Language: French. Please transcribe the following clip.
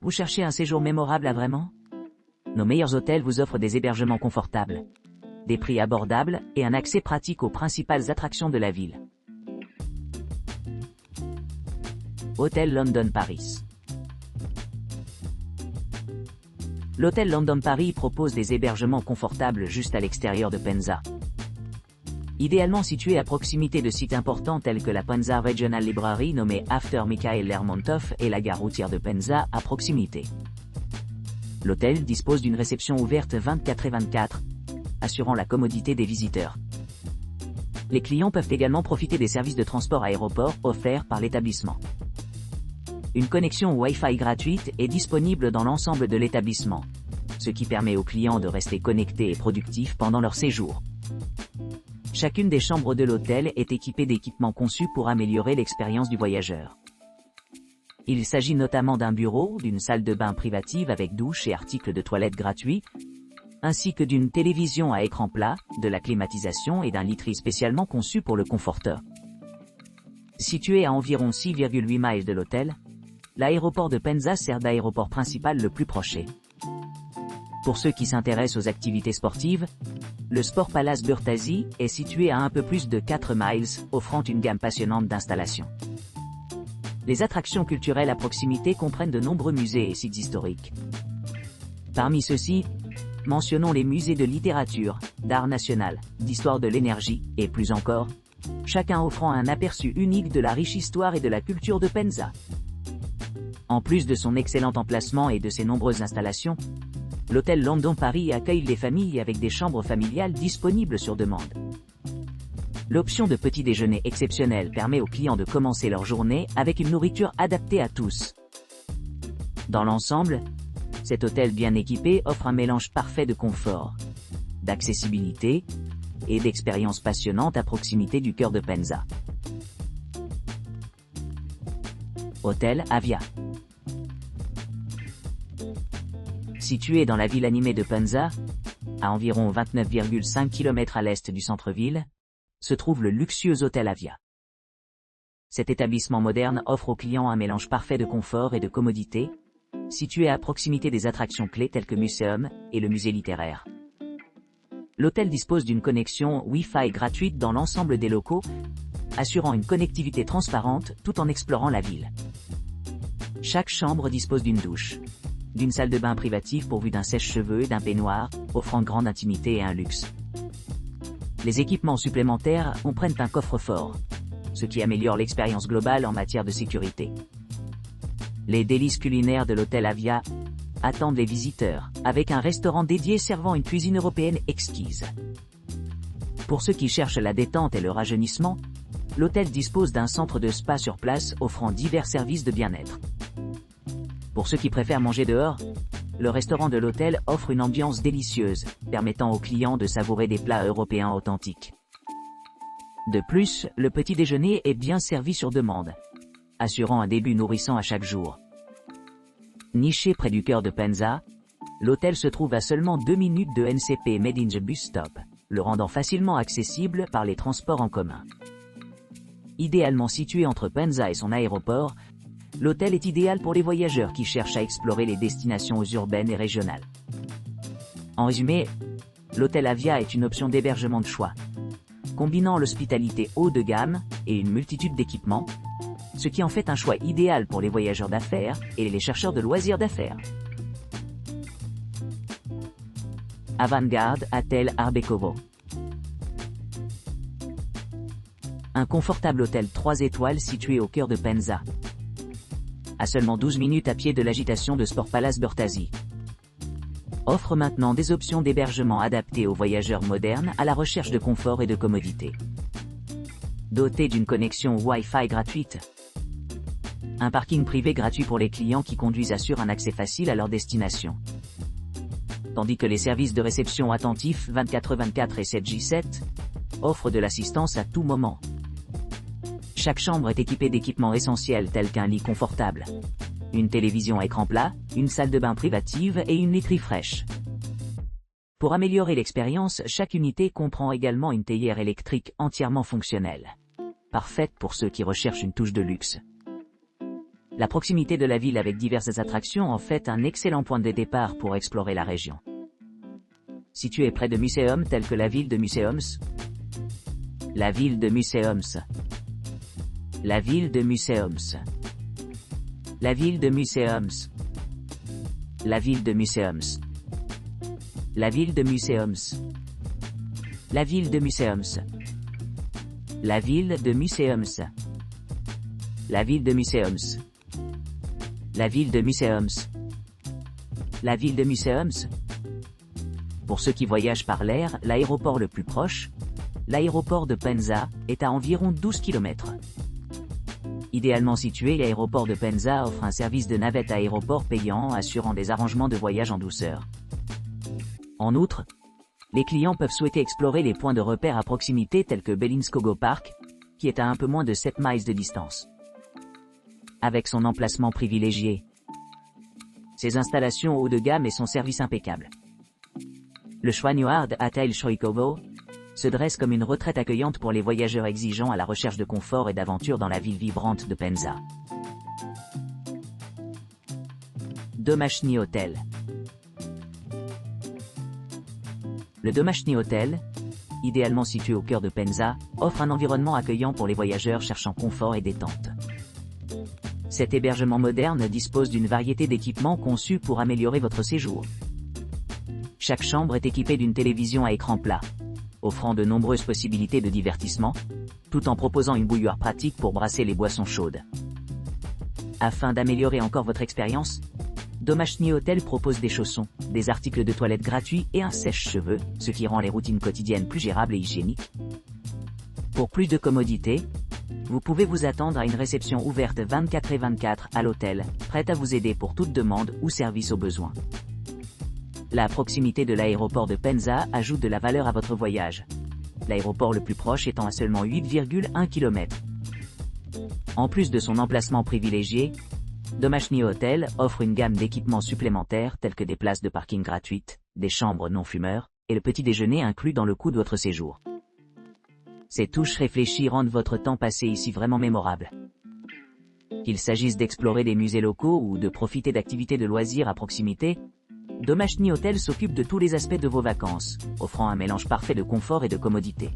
Vous cherchez un séjour mémorable à vraiment? Nos meilleurs hôtels vous offrent des hébergements confortables, des prix abordables et un accès pratique aux principales attractions de la ville. Hôtel London Paris. L'hôtel London Paris propose des hébergements confortables juste à l'extérieur de Penza. Idéalement situé à proximité de sites importants tels que la Penza Regional Library nommée After Mikhail Lermontov et la gare routière de Penza à proximité. L'hôtel dispose d'une réception ouverte 24/24, assurant la commodité des visiteurs. Les clients peuvent également profiter des services de transport aéroport offerts par l'établissement. Une connexion Wi-Fi gratuite est disponible dans l'ensemble de l'établissement, ce qui permet aux clients de rester connectés et productifs pendant leur séjour. Chacune des chambres de l'hôtel est équipée d'équipements conçus pour améliorer l'expérience du voyageur. Il s'agit notamment d'un bureau, d'une salle de bain privative avec douche et articles de toilette gratuits, ainsi que d'une télévision à écran plat, de la climatisation et d'un literie spécialement conçu pour le conforteur. Situé à environ 6,8 miles de l'hôtel, l'aéroport de Penza sert d'aéroport principal le plus proche. Pour ceux qui s'intéressent aux activités sportives, le Sport Palace Burtasi est situé à un peu plus de 4 miles, offrant une gamme passionnante d'installations. Les attractions culturelles à proximité comprennent de nombreux musées et sites historiques. Parmi ceux-ci, mentionnons les musées de littérature, d'art national, d'histoire de l'énergie, et plus encore, chacun offrant un aperçu unique de la riche histoire et de la culture de Penza. En plus de son excellent emplacement et de ses nombreuses installations, l'hôtel London Paris accueille les familles avec des chambres familiales disponibles sur demande. L'option de petit déjeuner exceptionnel permet aux clients de commencer leur journée avec une nourriture adaptée à tous. Dans l'ensemble, cet hôtel bien équipé offre un mélange parfait de confort, d'accessibilité et d'expériences passionnantes à proximité du cœur de Penza. Hôtel Avia. Situé dans la ville animée de Penza, à environ 29,5 km à l'est du centre-ville, se trouve le luxueux hôtel Avia. Cet établissement moderne offre aux clients un mélange parfait de confort et de commodité, situé à proximité des attractions clés telles que Muséum et le musée littéraire. L'hôtel dispose d'une connexion Wi-Fi gratuite dans l'ensemble des locaux, assurant une connectivité transparente tout en explorant la ville. Chaque chambre dispose d'une douche, d'une salle de bain privative pourvue d'un sèche-cheveux et d'un peignoir, offrant grande intimité et un luxe. Les équipements supplémentaires comprennent un coffre-fort, ce qui améliore l'expérience globale en matière de sécurité. Les délices culinaires de l'hôtel Avia attendent les visiteurs, avec un restaurant dédié servant une cuisine européenne exquise. Pour ceux qui cherchent la détente et le rajeunissement, l'hôtel dispose d'un centre de spa sur place offrant divers services de bien-être. Pour ceux qui préfèrent manger dehors, le restaurant de l'hôtel offre une ambiance délicieuse, permettant aux clients de savourer des plats européens authentiques. De plus, le petit déjeuner est bien servi sur demande, assurant un début nourrissant à chaque jour. Niché près du cœur de Penza, l'hôtel se trouve à seulement 2 minutes de NCP Medinje Bus Stop, le rendant facilement accessible par les transports en commun. Idéalement situé entre Penza et son aéroport, l'hôtel est idéal pour les voyageurs qui cherchent à explorer les destinations urbaines et régionales. En résumé, l'hôtel Avia est une option d'hébergement de choix, combinant l'hospitalité haut de gamme et une multitude d'équipements, ce qui en fait un choix idéal pour les voyageurs d'affaires et les chercheurs de loisirs d'affaires. Avantgarde Hotel Arbekovo. Un confortable hôtel 3 étoiles situé au cœur de Penza, à seulement 12 minutes à pied de l'agitation de Sport Palace Burtasi, offre maintenant des options d'hébergement adaptées aux voyageurs modernes à la recherche de confort et de commodité. Doté d'une connexion Wi-Fi gratuite, un parking privé gratuit pour les clients qui conduisent assurent un accès facile à leur destination, tandis que les services de réception attentifs 24/24 et 7J7 offrent de l'assistance à tout moment. Chaque chambre est équipée d'équipements essentiels tels qu'un lit confortable, une télévision à écran plat, une salle de bain privative et une literie fraîche. Pour améliorer l'expérience, chaque unité comprend également une théière électrique entièrement fonctionnelle, parfaite pour ceux qui recherchent une touche de luxe. La proximité de la ville avec diverses attractions en fait un excellent point de départ pour explorer la région. Située près de muséums tels que la ville de Museums, la ville de Museums, la ville de Museums, la ville de Museums, la ville de Museums, la ville de Museums, la ville de Museums, la ville de Museums, la ville de Museums, la ville de Museums, la ville de Museums. Pour ceux qui voyagent par l'air, l'aéroport le plus proche, l'aéroport de Penza, est à environ 12 km. Idéalement situé, l'aéroport de Penza offre un service de navette aéroport payant assurant des arrangements de voyage en douceur. En outre, les clients peuvent souhaiter explorer les points de repère à proximité tels que Belinskogo Park, qui est à un peu moins de 7 miles de distance. Avec son emplacement privilégié, ses installations haut de gamme et son service impeccable, le Schwanyard Hotel Shrikovo se dresse comme une retraite accueillante pour les voyageurs exigeants à la recherche de confort et d'aventure dans la ville vibrante de Penza. Domashny Hotel. Le Domashny Hotel, idéalement situé au cœur de Penza, offre un environnement accueillant pour les voyageurs cherchant confort et détente. Cet hébergement moderne dispose d'une variété d'équipements conçus pour améliorer votre séjour. Chaque chambre est équipée d'une télévision à écran plat, offrant de nombreuses possibilités de divertissement, tout en proposant une bouilloire pratique pour brasser les boissons chaudes. Afin d'améliorer encore votre expérience, Domashny Hotel propose des chaussons, des articles de toilette gratuits et un sèche-cheveux, ce qui rend les routines quotidiennes plus gérables et hygiéniques. Pour plus de commodité, vous pouvez vous attendre à une réception ouverte 24/24 à l'hôtel, prête à vous aider pour toute demande ou service au besoin. La proximité de l'aéroport de Penza ajoute de la valeur à votre voyage, l'aéroport le plus proche étant à seulement 8,1 km. En plus de son emplacement privilégié, Domashny Hotel offre une gamme d'équipements supplémentaires tels que des places de parking gratuites, des chambres non-fumeurs, et le petit déjeuner inclus dans le coût de votre séjour. Ces touches réfléchies rendent votre temps passé ici vraiment mémorable. Qu'il s'agisse d'explorer des musées locaux ou de profiter d'activités de loisirs à proximité, Domashny Hotel s'occupe de tous les aspects de vos vacances, offrant un mélange parfait de confort et de commodité.